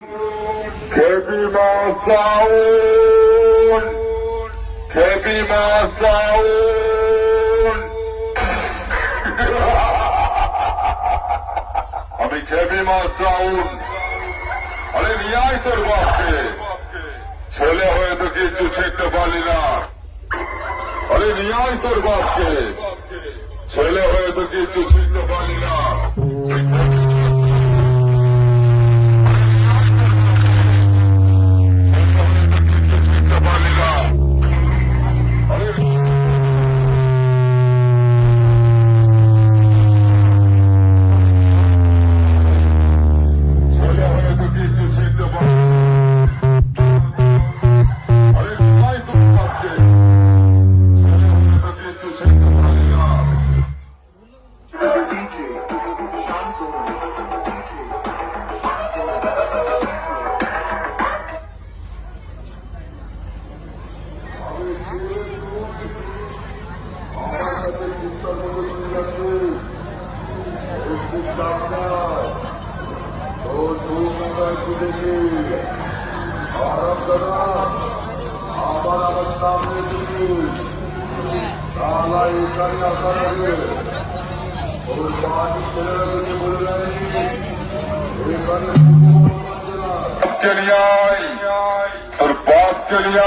Kebi Masaun, Kebi Masaun, আমি কেবি মাসাউন। আরে নিয়ে আয় তোর বাপকে, ছেলে হয়ে তো কিছু শিখতে পারলি না। আরে নিয়ে আয় তোর বাপকে, ছেলে হয়ে তো কিছু শিখতে পারলি না। আমার সামনে ওর বাড়ি ছেলেরা বলে তোর বাপকে নিয়ে আয়, তোর বাপকে নিয়ে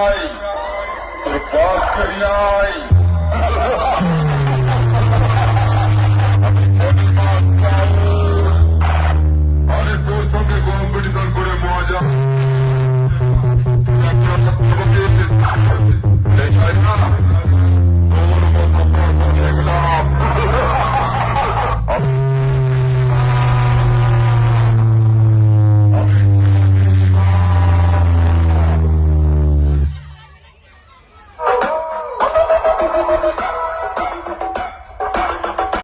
আয়, তোর বাপকে নিয়ে আয়।